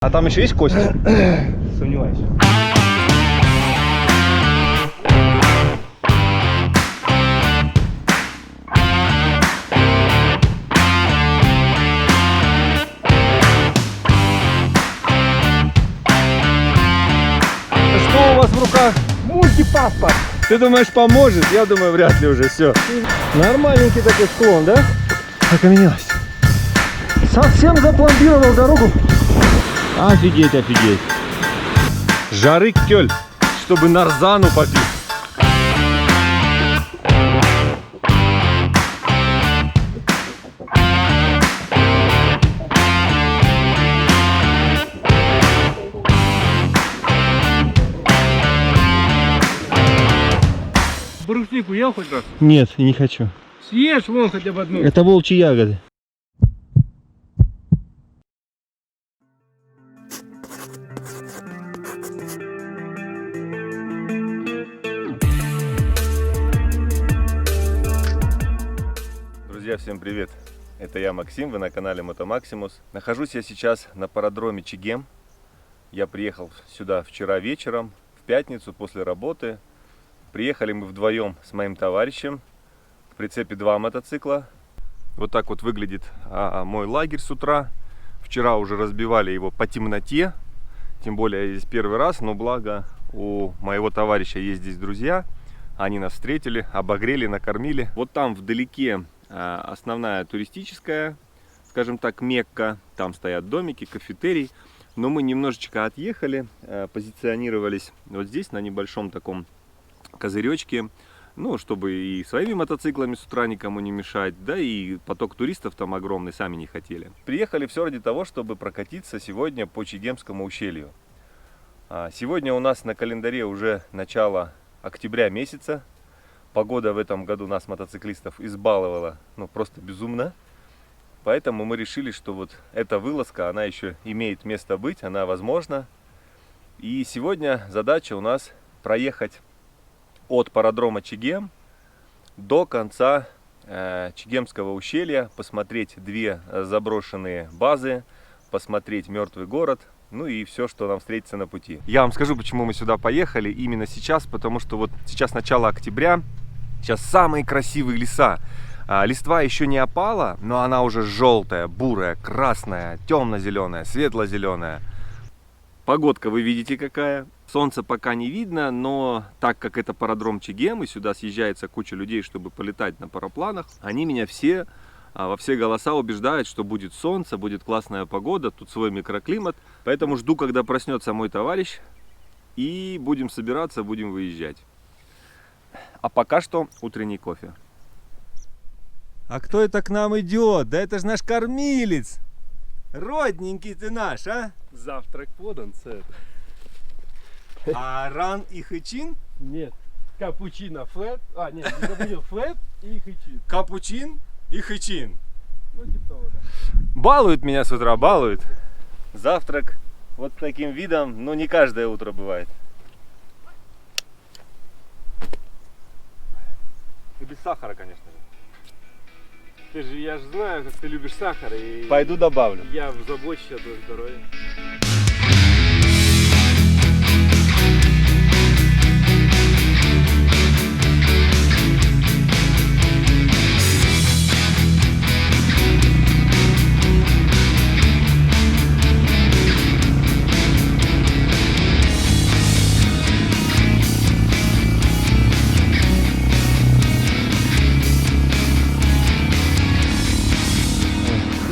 А там еще есть кость? Сомневаюсь. Что у вас в руках? Мультипаспорт. Ты думаешь, поможет? Я думаю, вряд ли уже все. Нормальненький такой склон, да? Окаменелось. Совсем запломбировал дорогу. Офигеть, офигеть. Жарык кёль, чтобы нарзану попить. Бруснику ел хоть раз? Нет, не хочу. Съешь вон хотя бы одну. Это волчьи ягоды. Друзья, всем привет! Это я, Максим, вы на канале Мотомаксимус. Нахожусь я сейчас на пародроме Чегем. Я приехал сюда вчера вечером, в пятницу после работы. Приехали мы вдвоем с моим товарищем. В прицепе 2 мотоцикла. Вот так вот выглядит мой лагерь с утра. Вчера уже разбивали его по темноте. Тем более я здесь первый раз, но благо у моего товарища есть здесь друзья. Они нас встретили, обогрели, накормили. Вот там вдалеке основная туристическая, скажем так, Мекка. Там стоят домики, кафетерий. Но мы немножечко отъехали, позиционировались вот здесь, на небольшом таком козыречке. Ну, чтобы и своими мотоциклами с утра никому не мешать, да и поток туристов там огромный, сами не хотели. Приехали все ради того, чтобы прокатиться сегодня по Чегемскому ущелью. Сегодня у нас на календаре уже начало октября месяца. Погода в этом году нас, мотоциклистов, избаловала, ну, просто безумно. Поэтому мы решили, что вот эта вылазка, она еще имеет место быть, она возможна. И сегодня задача у нас проехать от пародрома Чегем до конца Чегемского ущелья, посмотреть 2 заброшенные базы, посмотреть мертвый город, ну и все, что нам встретится на пути. Я вам скажу, почему мы сюда поехали именно сейчас, потому что вот сейчас начало октября, сейчас самые красивые леса. Листва еще не опала, но она уже желтая, бурая, красная, темно-зеленая, светло-зеленая. Погодка вы видите какая. Солнца пока не видно, но так как это пародром Чегем, и сюда съезжается куча людей, чтобы полетать на парапланах, они меня все во все голоса убеждают, что будет солнце, будет классная погода, тут свой микроклимат. Поэтому жду, когда проснется мой товарищ, и будем собираться, будем выезжать. А пока что утренний кофе. А кто это к нам идет? Да это же наш кормилец! Родненький ты наш, а? Завтрак подан, сэр. А ран и хычин? Нет. Капучино флэт. А, нет, не капучино флэт и хэчин. Капучин и хычин. Ну, типа того, да. Балует меня с утра, балует. Завтрак вот таким видом, но не каждое утро бывает. И без сахара, конечно же. Я же знаю, как ты любишь сахар. И Пойду добавлю. я забочусь о твоем здоровье.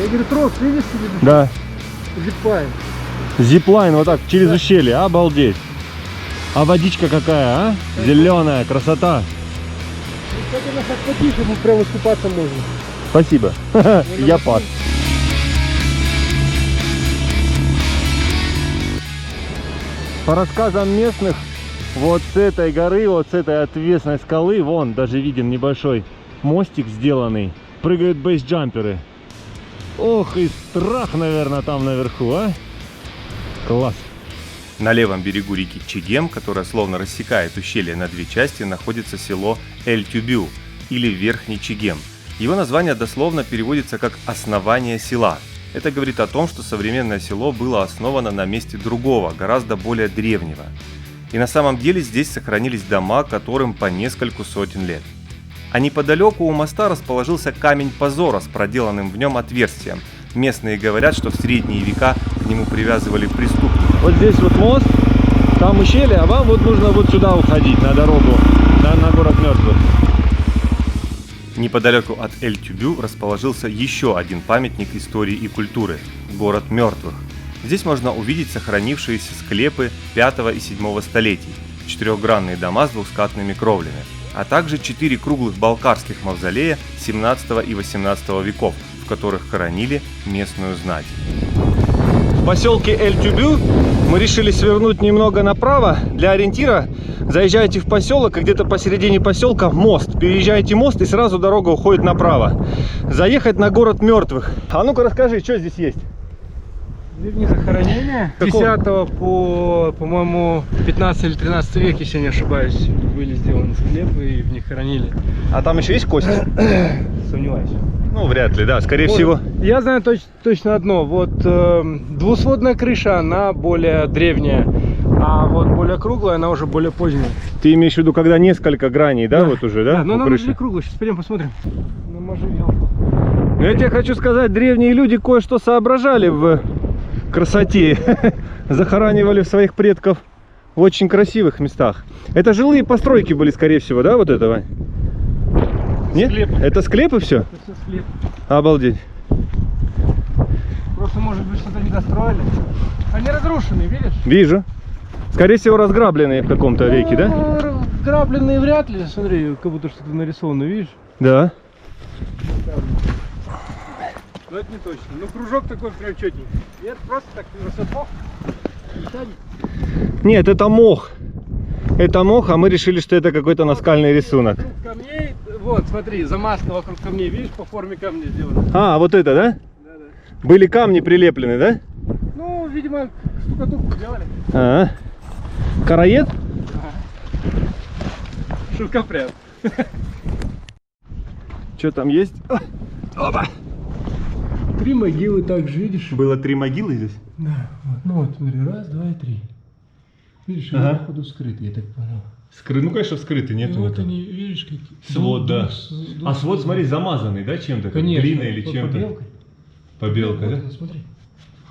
Я говорю, трос, видишь, тебе? Да. Зиппайн. Зиплайн вот так через ущелье, обалдеть. А водичка какая, а? Зеленая, красота. Кстати, у нас отплатишь, ему прямо искупаться можно. Спасибо. Я пас. По рассказам местных, вот с этой горы, вот с этой отвесной скалы, вон даже виден небольшой мостик сделанный, прыгают бейсджамперы. Ох, и страх, наверное, там наверху, а? Класс. На левом берегу реки Чегем, которая словно рассекает ущелье на 2 части, находится село Эль-Тюбю, или Верхний Чегем. Его название дословно переводится как «основание села». Это говорит о том, что современное село было основано на месте другого, гораздо более древнего. И на самом деле здесь сохранились дома, которым по нескольку сотен лет. А неподалеку у моста расположился камень позора с проделанным в нем отверстием. Местные говорят, что в средние века к нему привязывали преступников. Вот здесь вот мост, там ущелье, а вам вот нужно вот сюда уходить, на дорогу, на город мертвых. Неподалеку от Эль-Тюбю расположился еще один памятник истории и культуры – город мертвых. Здесь можно увидеть сохранившиеся склепы 5 и 7 столетий, четырехгранные дома с двускатными кровлями, а также 4 круглых балкарских мавзолея 17 и 18 веков, в которых хоронили местную знать. В поселке Эль-Тюбю мы решили свернуть немного направо. Для ориентира заезжаете в поселок, и где-то посередине поселка мост. Переезжаете мост, и сразу дорога уходит направо. Заехать на город мертвых. А ну-ка расскажи, что здесь есть? Древние захоронения. С 10 по-моему, 15 или 13 век, если не ошибаюсь, были сделаны склепы и в них хоронили. А там еще есть кости? Сомневаюсь. Ну, вряд ли, да, скорее всего. Я знаю точно одно. Вот двусводная крыша, она более древняя, а вот более круглая, она уже более поздняя. Ты имеешь в виду, когда несколько граней, да, вот уже, да? Да, но у она крыши? уже круглая. Сейчас пойдем посмотрим. На можжевелку. Я тебе хочу сказать, древние люди кое-что соображали в красоте. Захоранивали своих предков в очень красивых местах. Это жилые постройки были, скорее всего, да, вот этого? Нет? Склепы. Это склепы все? Это все склеп. Обалдеть. Просто, может быть, что-то не достроили. Они разрушены, видишь? Вижу. Скорее всего, разграбленные в каком-то веке, да? Грабленные вряд ли. Смотри, как будто что-то нарисовано, видишь? Да. Но это не точно. Ну, кружок такой прям четенький. И это просто так высоко. Нет, это мох. Это мох, а мы решили, что это какой-то наскальный рисунок. Вокруг камней, вот, смотри, замазано вокруг камней, видишь, по форме камня сделано. А, вот это, да? Да-да. Были камни прилеплены, да? Ну, видимо, штукатурку сделали. А, караед? Шелкопряд. Что там есть? Опа! 3 могилы также, видишь? Было 3 могилы здесь? Да, вот. Ну вот, смотри, 1, 2 и 3. Видишь, Ага. они, походу, скрыты, я так понял. Ну, конечно, скрыты, нет. Ну, вот они, видишь, какие. Свод, да. Ну, А свод, смотри, замазанный, да, чем-то? конечно. Глиной или чем-то? Побелкой. Побелкой, Вот, да? смотри,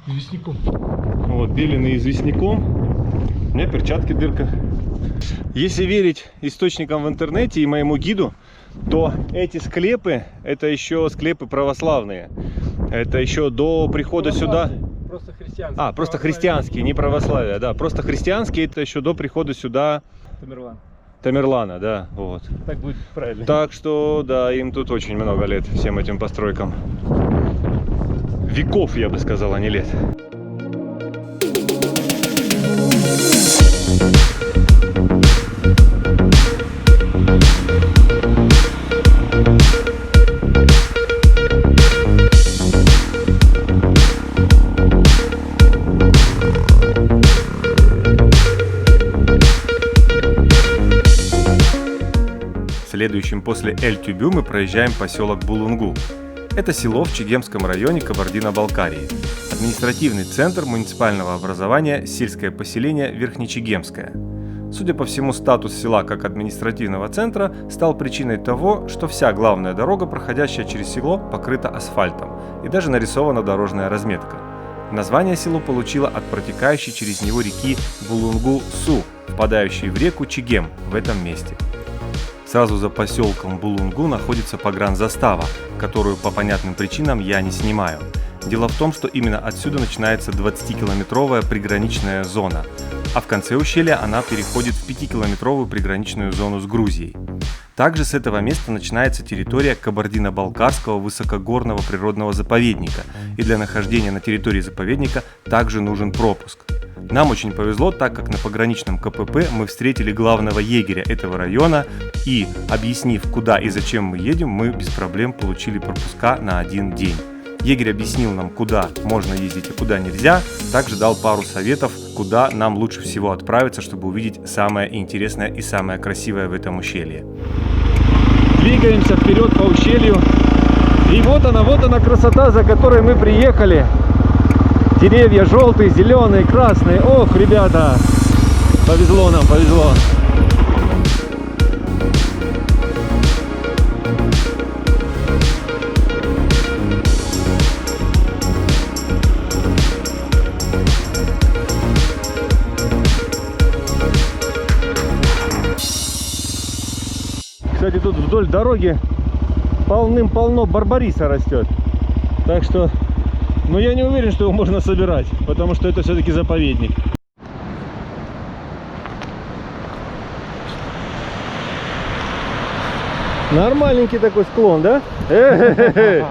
известняком. Вот, беленый известняком. У меня перчатки дырка. Если верить источникам в интернете и моему гиду, то эти склепы, это еще склепы православные. Это еще до прихода сюда. Просто христианские. А, просто христианские, не православие, да. Просто христианские, это еще до прихода сюда Тамерлан. Тамерлана, да, вот. Так будет правильно. Так что, да, им тут очень много лет, всем этим постройкам. Веков, я бы сказал, а не лет. Следующим после Эль-Тюбю мы проезжаем поселок Булунгу. Это село в Чегемском районе Кабардино-Балкарии. Административный центр муниципального образования сельское поселение Верхнечегемское. Судя по всему, статус села как административного центра стал причиной того, что вся главная дорога, проходящая через село, покрыта асфальтом и даже нарисована дорожная разметка. Название село получило от протекающей через него реки Булунгу-Су, впадающей в реку Чегем в этом месте. Сразу за поселком Булунгу находится погранзастава, которую по понятным причинам я не снимаю. Дело в том, что именно отсюда начинается 20-километровая приграничная зона, а в конце ущелья она переходит в 5-километровую приграничную зону с Грузией. Также с этого места начинается территория Кабардино-Балкарского высокогорного природного заповедника, и для нахождения на территории заповедника также нужен пропуск. Нам очень повезло, так как на пограничном КПП мы встретили главного егеря этого района и, объяснив, куда и зачем мы едем, мы без проблем получили пропуска на 1 день. Егерь объяснил нам, куда можно ездить и куда нельзя, также дал пару советов, куда нам лучше всего отправиться, чтобы увидеть самое интересное и самое красивое в этом ущелье. Двигаемся вперед по ущелью. И вот она красота, за которой мы приехали. Деревья желтые, зеленые, красные. Ох, ребята, повезло нам, повезло. Кстати, тут вдоль дороги полным-полно барбариса растет. Так что, ну, я не уверен, что его можно собирать, потому что это все-таки заповедник. Нормальненький такой склон, да? Красиво.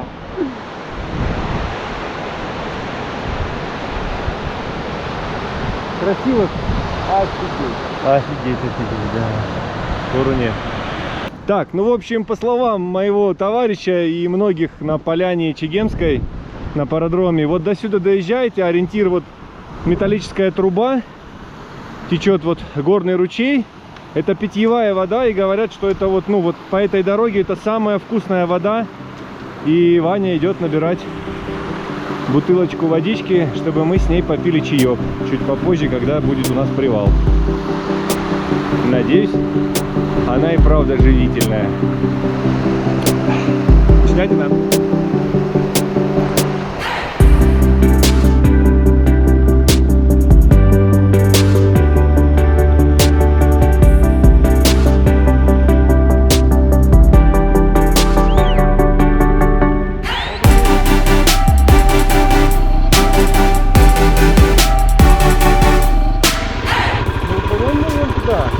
Офигеть, да. Уруне. Так, ну, в общем, по словам моего товарища и многих на поляне Чегемской, на пародроме, вот до сюда доезжаете, ориентир вот металлическая труба, течет вот горный ручей, это питьевая вода, и говорят, что это вот, ну, вот по этой дороге это самая вкусная вода, и Ваня идет набирать бутылочку водички, чтобы мы с ней попили чаек чуть попозже, когда будет у нас привал. Надеюсь, она и правда живительная. Снять надо.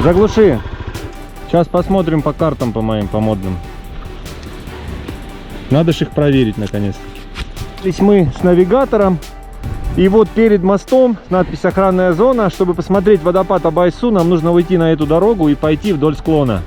Заглуши. Сейчас посмотрим по картам, по моим, по модным. Надо же их проверить наконец-то. Здесь мы с навигатором. И вот перед мостом надпись «Охранная зона». Чтобы посмотреть водопад Абайсу, нам нужно уйти на эту дорогу и пойти вдоль склона.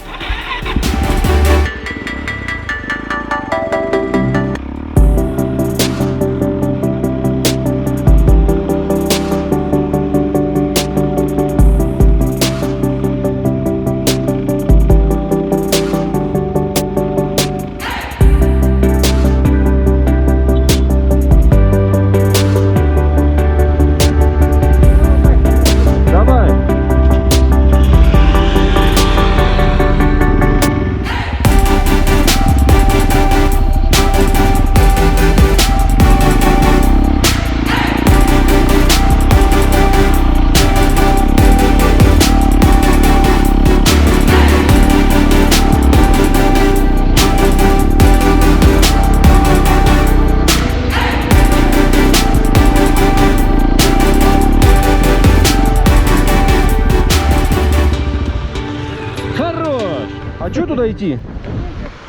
А что туда идти?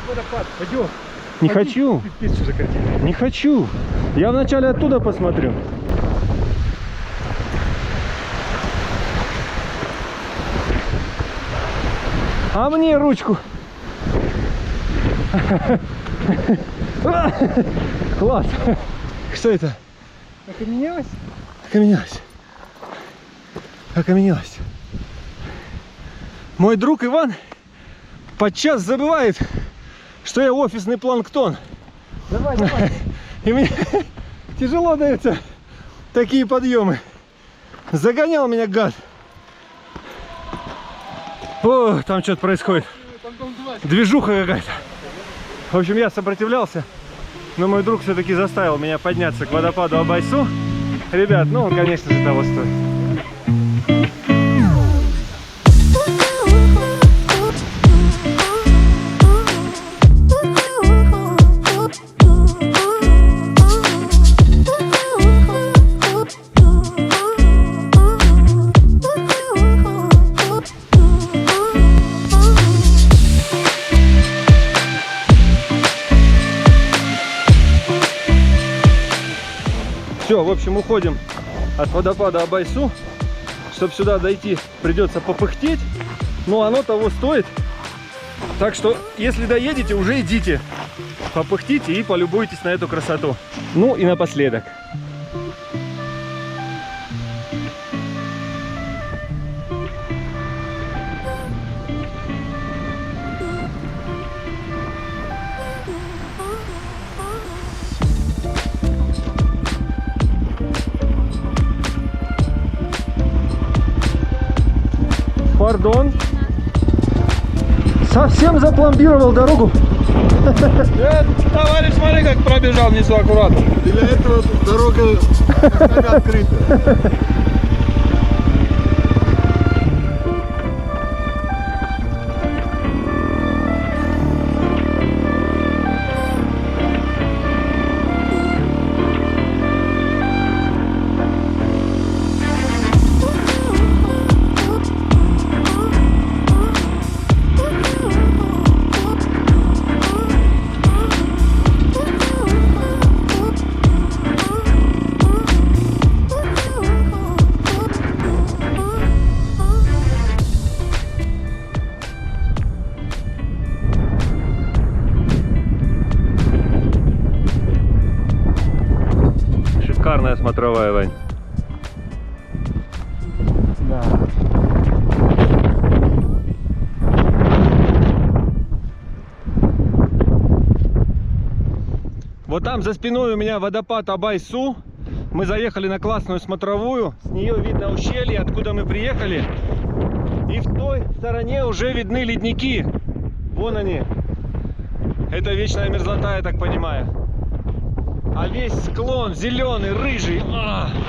Водопад, пойдем. Не хочу. Пипец, что за картина. Не хочу. Я вначале оттуда посмотрю. А мне ручку. Класс. Что это? Окаменелось? Окаменелось. Окаменелось. Мой друг Иван подчас забывает, что я офисный планктон. Давай, давай. И мне тяжело даются такие подъемы. Загонял меня гад. О, там что-то происходит. Движуха какая-то. В общем, я сопротивлялся, но мой друг все-таки заставил меня подняться к водопаду Абайсу. Ребят, ну он, конечно же, того стоит. Все, в общем, уходим от водопада Абайсу. Чтобы сюда дойти, придется попыхтеть, но оно того стоит. Так что, если доедете, уже идите, попыхтите и полюбуйтесь на эту красоту. Ну и напоследок. Пардон. Совсем запломбировал дорогу. Товарищ, смотри, как пробежал внизу аккуратно. Для этого дорога открыта. Шикарная смотровая, Вань. Да. Вот там за спиной у меня водопад Абай-Су. Мы заехали на классную смотровую. С нее видно ущелье, откуда мы приехали. И в той стороне уже видны ледники. Вон они. Это вечная мерзлота, я так понимаю. А весь склон зеленый, рыжий.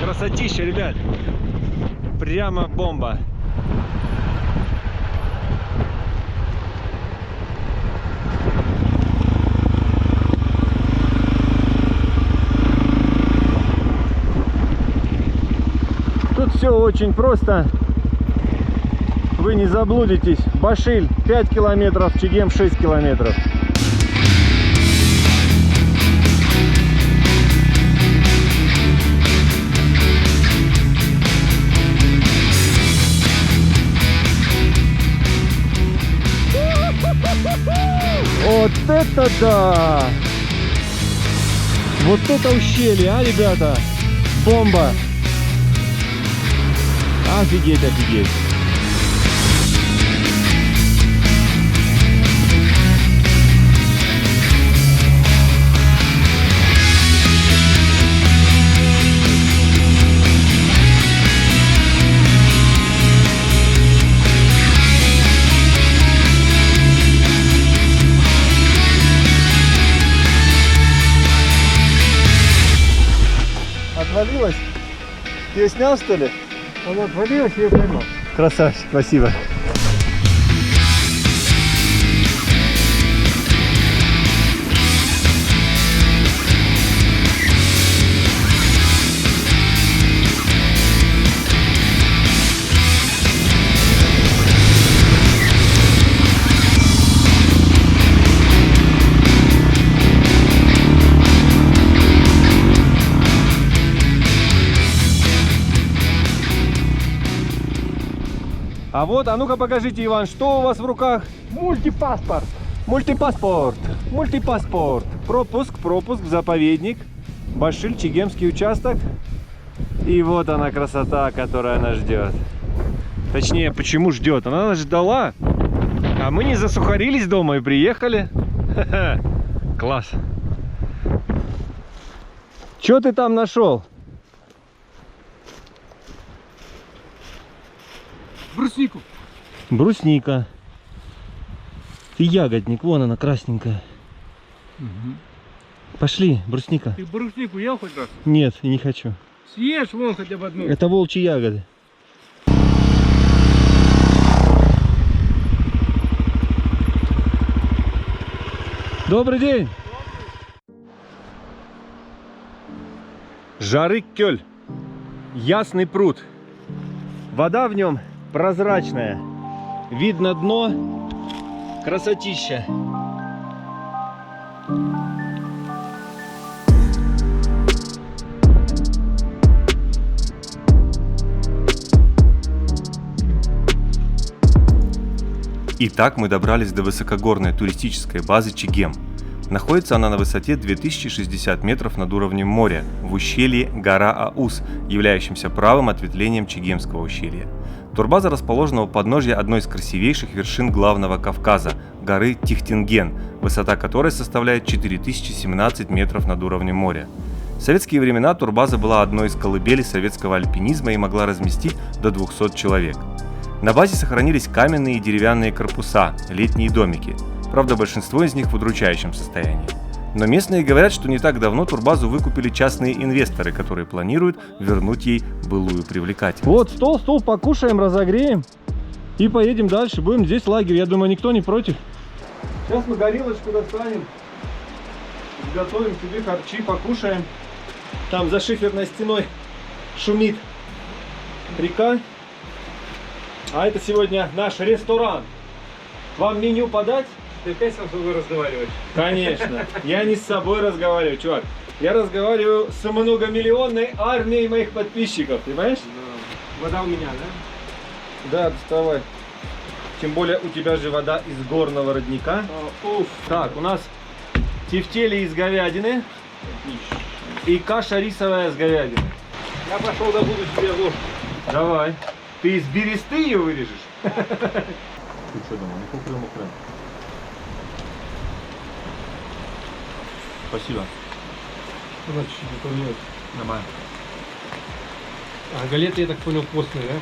Красотища, ребят. Прямо бомба. Тут все очень просто. Вы не заблудитесь. Башиль 5 километров, Чегем 6 километров. Вот это да! Вот это ущелье, а, ребята? Бомба! Офигеть, офигеть! Отвалилась? Ты ее снял, что ли? Она отвалилась, я ее поймал. Красавчик, спасибо. А вот, а ну-ка покажите, Иван, что у вас в руках? Мультипаспорт. Мультипаспорт. Мультипаспорт. Пропуск в заповедник. Башиль, Чегемский участок. И вот она красота, которая нас ждет. Точнее, почему ждет? Она нас ждала. А мы не засухарились дома и приехали. Ха-ха. Класс. Что ты там нашел? Бруснику. Брусника. И ягодник, вон она красненькая. Пошли, брусника. Ты бруснику ел хоть раз? Нет, я не хочу. Съешь вон хотя бы одну. Это волчьи ягоды. Добрый день. Жарык-Кёль. Ясный пруд. Вода в нем прозрачная. Видно дно. Красотища. Итак, мы добрались до высокогорной туристической базы Чегем. Находится она на высоте 2060 метров над уровнем моря, в ущелье гора Аус, являющемся правым ответвлением Чегемского ущелья. Турбаза расположена у подножья одной из красивейших вершин главного Кавказа – горы Тихтинген, высота которой составляет 4017 метров над уровнем моря. В советские времена турбаза была одной из колыбелей советского альпинизма и могла разместить до 200 человек. На базе сохранились каменные и деревянные корпуса, летние домики. Правда, большинство из них в удручающем состоянии. Но местные говорят, что не так давно турбазу выкупили частные инвесторы, которые планируют вернуть ей былую привлекательность. Вот стол, покушаем, разогреем и поедем дальше. Будем здесь лагерь, я думаю, никто не против. Сейчас мы горелочку достанем, готовим себе харчи, покушаем. Там за шиферной стеной шумит река. А это сегодня наш ресторан. Вам меню подать? Ты опять сам с собой разговариваешь? Конечно. Я не с собой разговариваю, чувак. Я разговариваю с многомиллионной армией моих подписчиков, понимаешь? Вода у меня, да? Да, доставай. Тем более у тебя же вода из горного родника. Уф. Так, у нас тефтели из говядины и каша рисовая с говядины. Я пошел добуду себе ложку. Давай. Ты из бересты ее вырежешь? Ты что думал? Не купил мухрен. Спасибо. Надо чуть-чуть выполнять. Нормально. А галеты, я так понял, постные, да?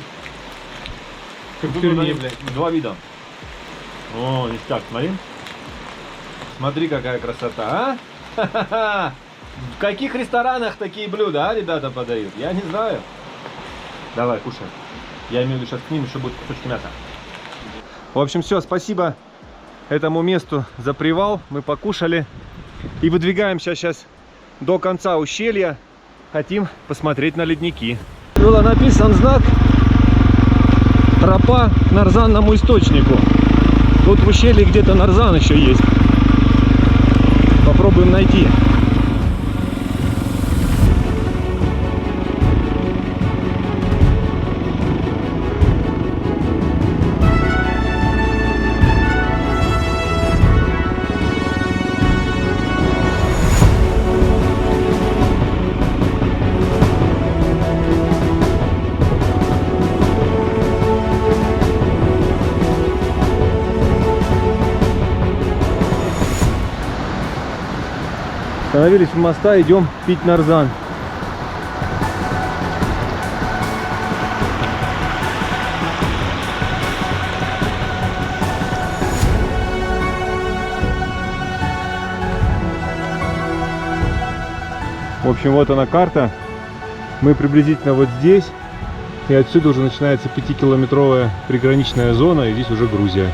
Как в Тут тюрьме, вот блядь. два вида. О, ништяк, смотри. Смотри, какая красота, а? Ха-ха-ха. В каких ресторанах такие блюда, а, ребята, подают? Я не знаю. Давай, кушай. Я имею в виду, сейчас к ним еще будет кусочки мяса. В общем, все, спасибо этому месту за привал. Мы покушали. И выдвигаемся сейчас до конца ущелья. Хотим посмотреть на ледники. Было написан знак: тропа к нарзанному источнику. Тут в ущелье где-то нарзан еще есть. Попробуем найти. Остановились у моста, идем пить нарзан. В общем, вот она карта. Мы приблизительно вот здесь. И отсюда уже начинается 5-километровая приграничная зона. И здесь уже Грузия.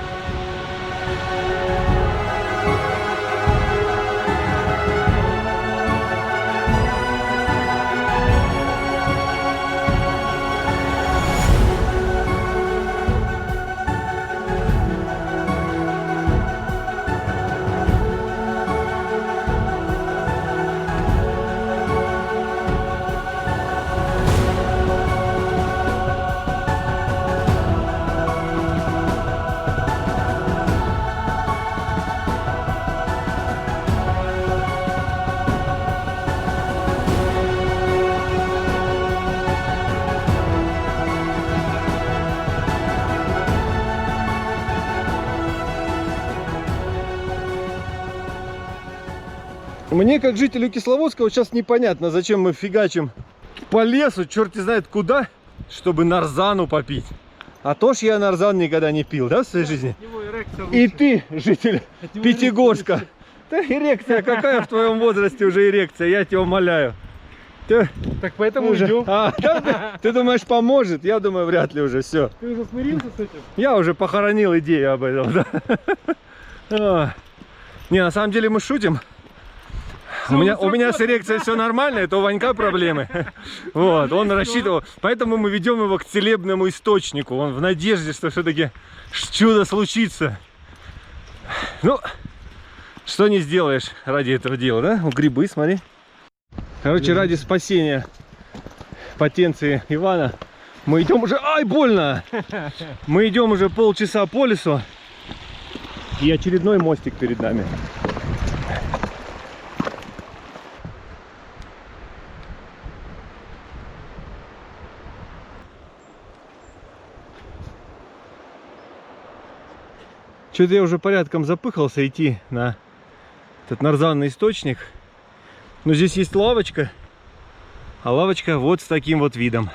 Мне, как жителю Кисловодска, вот сейчас непонятно, зачем мы фигачим по лесу, черти знает куда, чтобы нарзану попить. А то ж я нарзан никогда не пил, да, в своей жизни? И ты, житель Пятигорска. Да эрекция какая в твоем возрасте уже эрекция, я тебя умоляю. Так поэтому уже... идем. Ты думаешь, поможет? Я думаю, вряд ли уже, все. Ты уже смирился с этим? Я уже похоронил идею об этом, да. Не, на самом деле мы шутим. У меня с эрекцией все нормально, это у Ванька проблемы. Вот, он рассчитывал. Поэтому мы ведем его к целебному источнику. Он в надежде, что все-таки чудо случится. Ну, что не сделаешь ради этого дела, да? У грибы, смотри. Короче, ради спасения потенции Ивана мы идем уже... Ай, больно! Мы идем уже полчаса по лесу. И очередной мостик перед нами. Что-то я уже порядком запыхался идти на этот нарзанный источник. Но здесь есть лавочка. А лавочка вот с таким вот видом.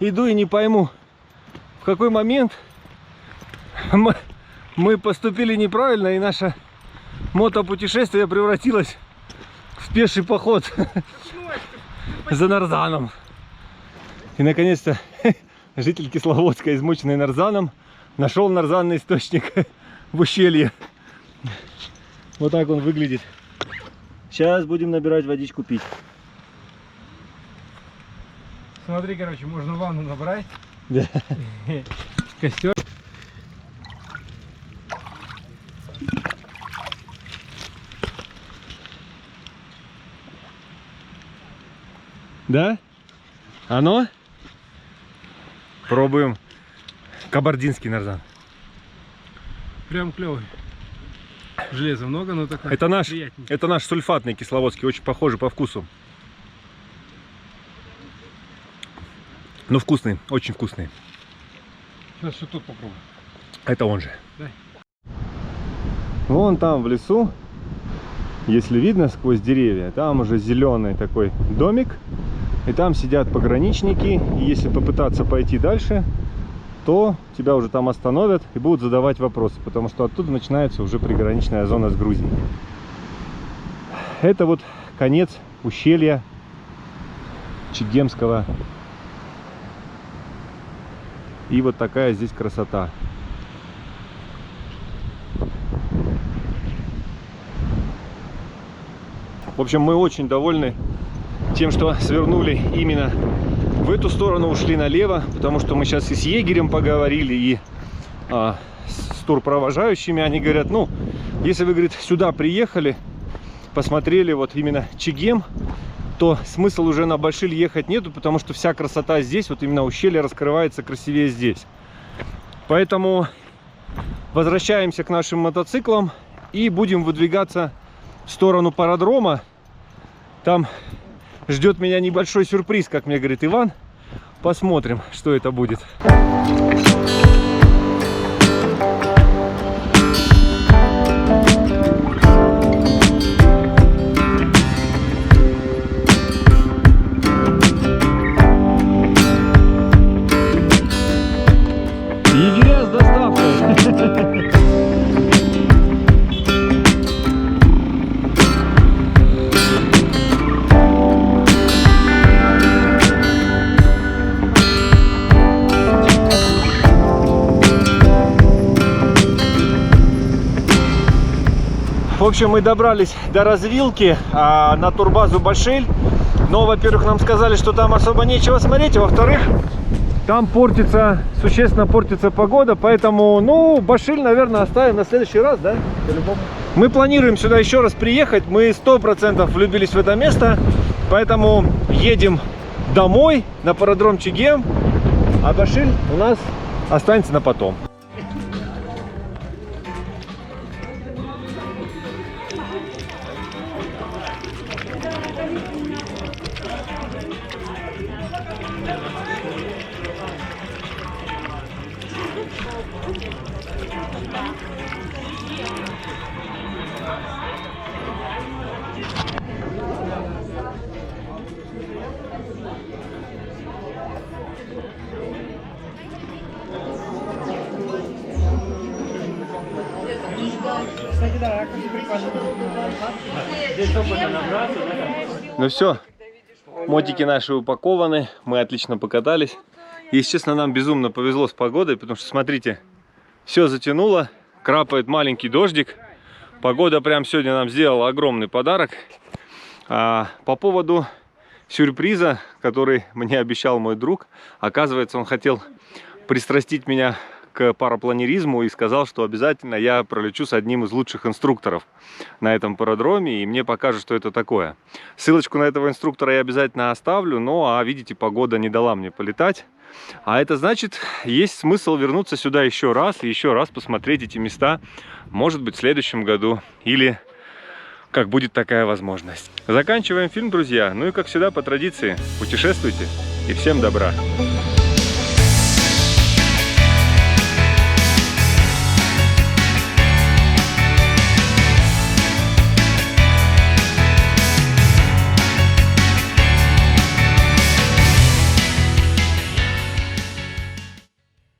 иду и не пойму, в какой момент мы поступили неправильно, и наше мотопутешествие превратилось в пеший поход за нарзаном. И наконец-то житель Кисловодска, измученный нарзаном, нашел нарзанный источник в ущелье. Вот так он выглядит. Сейчас будем набирать водичку пить. Смотри, короче, можно ванну набрать. Да. Костер. Да? Оно? Пробуем кабардинский нарзан. Прям клевый. Железа много, но такой Это наш приятненький. сульфатный кисловодский, очень похожий по вкусу. Ну вкусный, очень вкусный. Сейчас что тут попробуем. Это он же. Дай. Вон там в лесу, если видно сквозь деревья, там уже зеленый такой домик. И там сидят пограничники. И если попытаться пойти дальше, то тебя уже там остановят и будут задавать вопросы. Потому что оттуда начинается уже приграничная зона с Грузией. Это вот конец ущелья Чегемского. И вот такая здесь красота. В общем, мы очень довольны тем, что свернули именно в эту сторону, ушли налево, потому что мы сейчас и с егерем поговорили, и с турпровожающими. Они говорят, ну, если вы, говорит, сюда приехали, посмотрели вот именно Чегем, то смысл уже на Башиль ехать нету, потому что вся красота здесь, вот именно ущелье раскрывается красивее здесь. Поэтому возвращаемся к нашим мотоциклам и будем выдвигаться в сторону пародрома. Там ждет меня небольшой сюрприз, как мне говорит Иван. Посмотрим, что это будет. Егеря с доставкой. В общем, мы добрались до развилки на турбазу Башиль. Но, во-первых, нам сказали, что там особо нечего смотреть, а во-вторых, там существенно портится погода, поэтому, ну, Башиль, наверное, оставим на следующий раз, да? Мы планируем сюда еще раз приехать, мы 100% влюбились в это место, поэтому едем домой на пародром Чегем, а Башиль у нас останется на потом. Ну все, мотики наши упакованы, мы отлично покатались. Если честно, нам безумно повезло с погодой, потому что, смотрите, все затянуло, крапает маленький дождик. Погода прям сегодня нам сделала огромный подарок. По поводу сюрприза, который мне обещал мой друг, оказывается, он хотел пристрастить меня к парапланеризму и сказал, что обязательно я пролечу с одним из лучших инструкторов на этом пародроме, и мне покажут, что это такое. Ссылочку на этого инструктора я обязательно оставлю, но, видите, погода не дала мне полетать. А это значит, есть смысл вернуться сюда еще раз и еще раз посмотреть эти места, может быть, в следующем году, или как будет такая возможность. Заканчиваем фильм, друзья. Ну и, как всегда, по традиции, путешествуйте и всем добра!